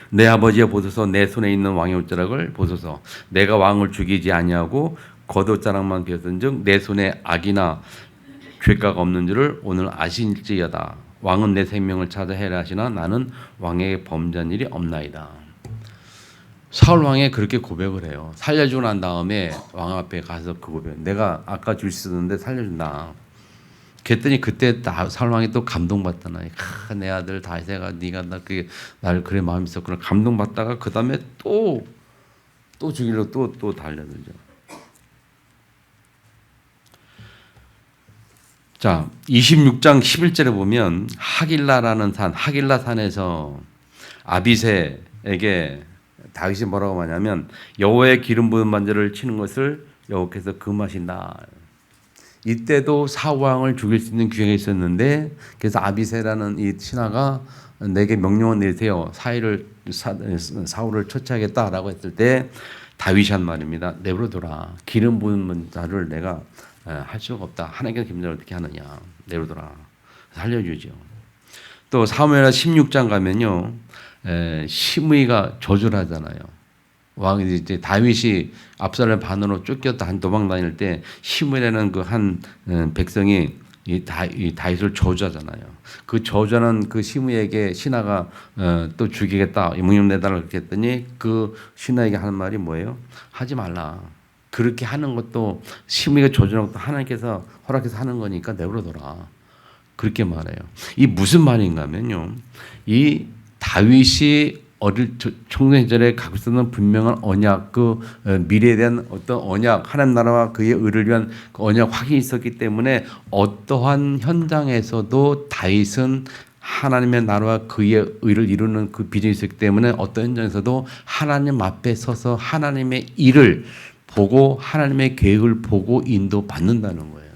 내 아버지여 보소서 내 손에 있는 왕의 옷자락을 보소서 내가 왕을 죽이지 아니하고 겉옷자락만 비었은즉 내 손에 악이나 죄가가 없는 줄을 오늘 아실지어다. 왕은 내 생명을 찾아 해라 하시나 나는 왕에게 범죄한 일이 없나이다. 사울 왕이 그렇게 고백을 해요. 살려주고 난 다음에 왕 앞에 가서 그 고백. 내가 아까 줄 수 있었는데 살려준다. 그랬더니 그때 사울 왕이 또 감동받잖아요. 내 아들 다윗아, 네가 날 그래 마음이 있었구나. 감동받다가 그 다음에 또 죽이려고 또 달려들죠. 자, 26장 11절에 보면 하길라라는 하길라 산에서 아비새에게 다윗이 뭐라고 하냐면 여호와의 기름 부은 만재를 치는 것을 여호와께서 금하신다. 이때도 사울 왕을 죽일 수 있는 기회가 있었는데 그래서 아비새라는 이 신하가 내게 명령을 내세요. 사울을 처치하겠다라고 했을 때 다윗이 한 말입니다. 내버려둬라. 기름 부은 자를 내가 할 수가 없다. 하나님께서 기름을 어떻게 하느냐. 내버려둬라. 살려주죠. 또 사무엘하 16장 가면요. 시므이가 저주를 하잖아요. 왕이 이제 다윗이 압살롬 반으로 쫓겼다 한 도망 다닐 때 시므이라는 그 한 백성이 이 다윗을 저주하잖아요. 그 저주하는 그 시므이에게 신하가 또 죽이겠다 명령 내달라 그렇게 했더니 그 신하에게 하는 말이 뭐예요? 하지 말라. 그렇게 하는 것도 시므이가 저주하는 것도 하나님께서 허락해서 하는 거니까 내버려둬라. 그렇게 말해요. 이 무슨 말인가 하면요. 이 다윗이 청소년 시절에 갖고 있었던 분명한 언약, 미래에 대한 어떤 언약, 하나님 나라와 그의 의를 위한 그 언약 확신이 있었기 때문에 어떠한 현장에서도 다윗은 하나님의 나라와 그의 의를 이루는 그 비전이 있었기 때문에 어떤 현장에서도 하나님 앞에 서서 하나님의 일을 보고 하나님의 계획을 보고 인도받는다는 거예요.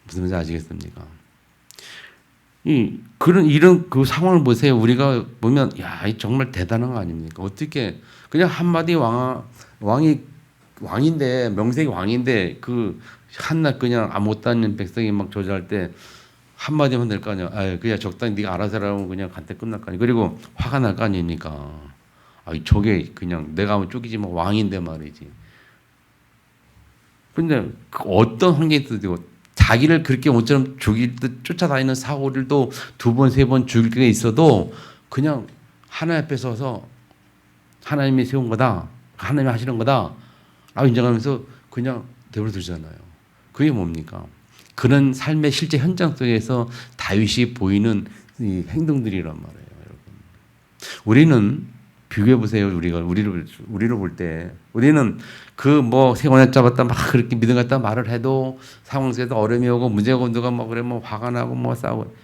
무슨 말인지 아시겠습니까? 이런 그 상황을 보세요. 우리가 보면, 야, 정말 대단한 거 아닙니까? 어떻게, 그냥 한마디 왕인데, 명색이 왕인데, 한낱 그냥 아무것도 아닌 백성이 막 저주할 때, 한마디만 될 거 아니야. 그냥 적당히 네가 알아서 하라고 그냥 간때 끝날 거 아니야. 그리고 화가 날 거 아닙니까? 저게 그냥 내가 하면 쫓기지만 왕인데 말이지. 근데 어떤 환경에도 자기를 그렇게 모처럼 죽일 듯 쫓아다니는 사고들도 2번, 3번 죽일 게 있어도 그냥 하나님 앞에 서서 하나님이 세운 거다. 하나님이 하시는 거다. 인정하면서 그냥 내버려두잖아요. 그게 뭡니까? 그런 삶의 실제 현장 속에서 다윗이 보이는 이 행동들이란 말이에요, 여러분. 우리는 비교해 보세요. 우리를 볼 때 우리는 세원에 잡았다 막 그렇게 믿음 갖다 말을 해도 상황 속에서 어려움이 오고 문제가 오고 누가 그러면 화가 나고 싸우고.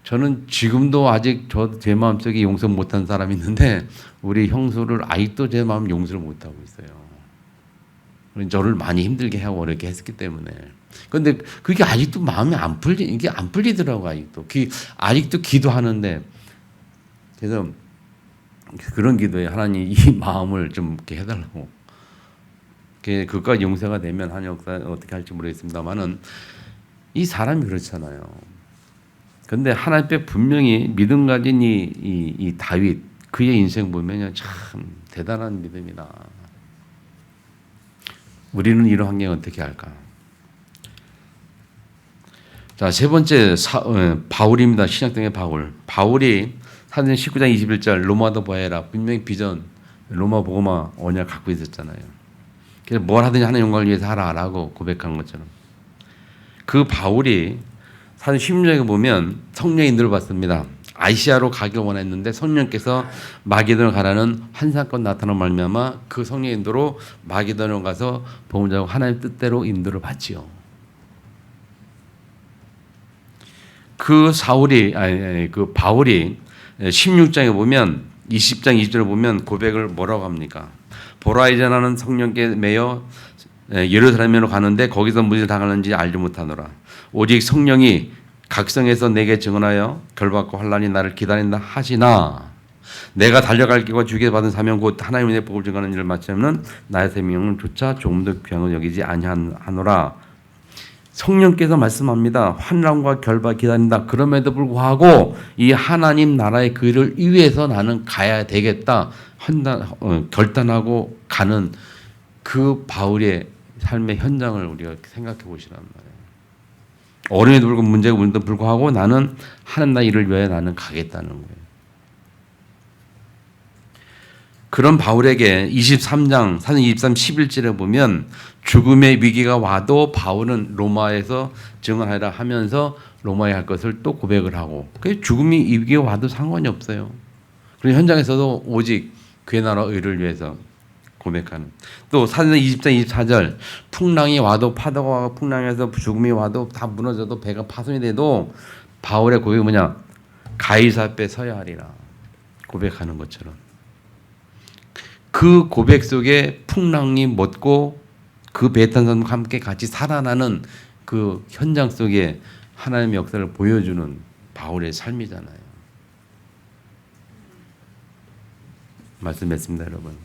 저는 지금도 아직 제 마음속에 용서 못한 사람이 있는데 우리 형수를 아직도 제 마음 용서를 못하고 있어요. 저를 많이 힘들게 하고 어렵게 했기 때문에. 그런데 그게 아직도 마음이 이게 안 풀리더라고, 아직도 기도하는데. 그래서 그런 기도에 하나님 이 마음을 좀 이렇게 해달라고. 그까지 용서가 되면 하나님 어떻게 할지 모르겠습니다만은 이 사람이 그렇잖아요. 그런데 하나님 앞에 분명히 믿음 가진 이 다윗, 그의 인생 보면요, 참 대단한 믿음이다. 우리는 이런 환경에 어떻게 할까? 자, 세 번째 바울입니다. 신약성의 바울. 바울이 사도행 19장 21절 로마도 보아라. 분명히 비전, 로마 복음화 언약 갖고 있었잖아요. 그래서 뭘 하든지 하나님 영광을 위해서 하라라고 고백한 것처럼. 그 바울이 사도행 16장에 보면 성령의 인도를 받습니다. 아시아로 가길 원했는데 성령께서 마게도냐 가라는 환상권 나타난 말미암아 그 성령의 인도로 마게도냐 가서 복음 전하고 하나님 뜻대로 인도를 받지요. 그 바울이 16장에 보면 20장 20절에 보면 고백을 뭐라고 합니까? 보라 이제 나는 성령께 매여 예루살렘으로 가는데 거기서 무엇을 당하는지 알지 못하노라. 오직 성령이 각성에서 내게 증언하여 결박과 환난이 나를 기다린다 하시나 내가 달려갈 길과 주께 받은 사명 곧 하나님의 복을 증거하는 일을 마치면 나의 생명은 조차 조금 더 귀한 걸 여기지 아니하노라. 성령께서 말씀합니다. 환난과 결박 기다린다. 그럼에도 불구하고 이 하나님 나라의 그 일을 위해서 나는 가야 되겠다. 결단하고 가는 그 바울의 삶의 현장을 우리가 생각해 보시란 말이에요. 어려움에도 불구하고 문제가 오는데도 불구하고 나는 하나님 나라의 일을 위해 나는 가겠다는 거예요. 그런 바울에게 23장 사도행 23, 11절에 보면 죽음의 위기가 와도 바울은 로마에서 증언하라 하면서 로마에 할 것을 또 고백을 하고 죽음의 위기가 와도 상관이 없어요. 그런 현장에서도 오직 그의 나라 의를 위해서 고백하는. 또 사도행 20장 24절 풍랑이 와도 파도가 와도 풍랑에서 죽음이 와도 다 무너져도 배가 파손이 돼도 바울의 고백이 뭐냐? 가이사 앞에 서야 하리라 고백하는 것처럼. 그 고백 속에 풍랑이 멎고 그 배 탄 사람과 함께 같이 살아나는 그 현장 속에 하나님의 역사를 보여주는 바울의 삶이잖아요. 말씀했습니다, 여러분.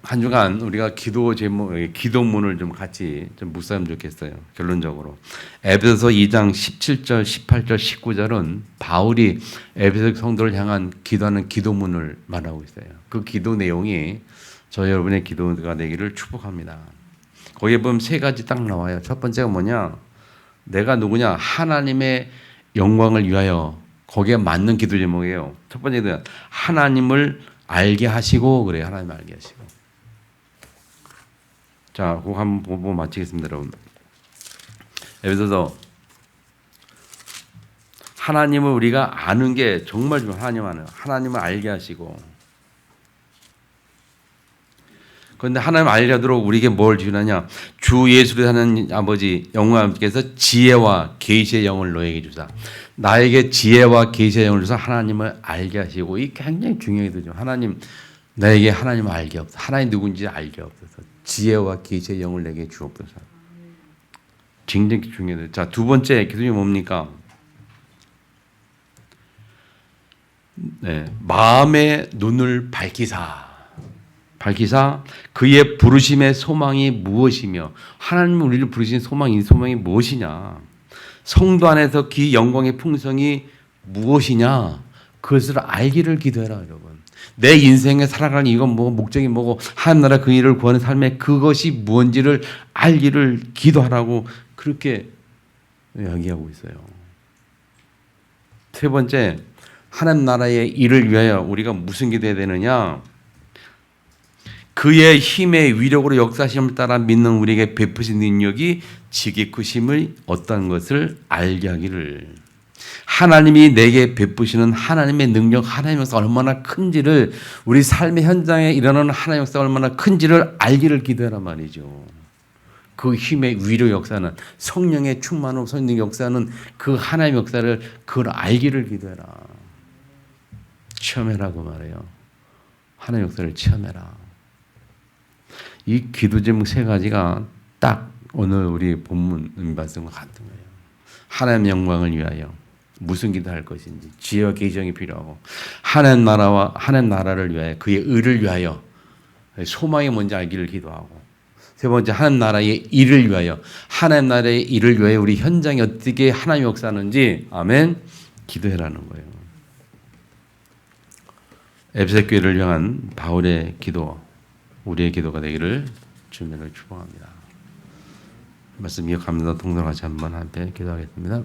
한 주간 우리가 기도문을 좀 같이 좀 묵상하면 좋겠어요. 결론적으로 에베소서 2장 17절, 18절, 19절은 바울이 에베소 성도를 향한 기도하는 기도문을 말하고 있어요. 그 기도 내용이 저희 여러분의 기도가 되기를 축복합니다. 거기에 보면 3가지 딱 나와요. 첫 번째가 뭐냐? 내가 누구냐? 하나님의 영광을 위하여. 거기에 맞는 기도 제목이에요. 첫 번째는 하나님을 알게 하시고 그래요. 하나님 알게 하시고. 자, 그거 한번 보고 마치겠습니다, 여러분. 에베소서 하나님을 우리가 아는 게 정말 좀 하나님을 알게 하시고, 그런데 하나님 알게 하도록 우리에게 뭘 주시느냐? 주 예수를 하는 아버지 영광 아버지께서 지혜와 계시의 영을 너에게 주사. 나에게 지혜와 계시의 영을 주사 하나님을 알게 하시고, 이게 굉장히 중요해요. 하나님, 나에게 하나님을 알게 없어서, 하나님 누군지 알게 없어서 지혜와 계시의 영을 내게 주옵소서. 굉장히 중요해요. 자, 두 번째 기도이 뭡니까? 네, 마음의 눈을 밝히사 그의 부르심의 소망이 무엇이며, 하나님 우리를 부르신 소망이 무엇이냐, 성도 안에서 그 영광의 풍성이 무엇이냐, 그것을 알기를 기도해라. 여러분, 내 인생에 살아가는 이건 뭐 목적이 뭐고 하나님 나라 그 일을 구하는 삶에 그것이 무엇인지를 알기를 기도하라고 그렇게 이야기하고 있어요. 세 번째, 하나님 나라의 일을 위하여 우리가 무슨 기도해야 되느냐? 그의 힘의 위력으로 역사심을 따라 믿는 우리에게 베푸신 능력이 지극히 크심을 어떤 것을 알게 하기를. 하나님이 내게 베푸시는 하나님의 능력, 하나님의 역사가 얼마나 큰지를, 우리 삶의 현장에 일어나는 하나님의 역사가 얼마나 큰지를 알기를 기도하란 말이죠. 그 힘의 위력 역사는, 성령의 충만함, 성령의 역사는 그 하나님의 역사를 그걸 알기를 기도해라. 체험해라고 말해요. 하나님의 역사를 체험해라. 이 기도 제목 세 가지가 딱 오늘 우리 본문 말씀과 같은 거예요. 하나님의 영광을 위하여 무슨 기도할 것인지, 지혜와 계시가 필요하고, 하나님 나라를 위하여, 그의 의를 위하여 소망이 뭔지 알기를 기도하고, 세 번째 하나님 나라의 일을 위하여, 하나님 나라의 일을 위하여 우리 현장에 어떻게 하나님 역사하는지, 아멘, 기도해라는 거예요. 에베소 교회를 향한 바울의 기도, 우리의 기도가 되기를 주님을 축복합니다. 말씀 이어가면서 동서같이 한번 함께 기도하겠습니다.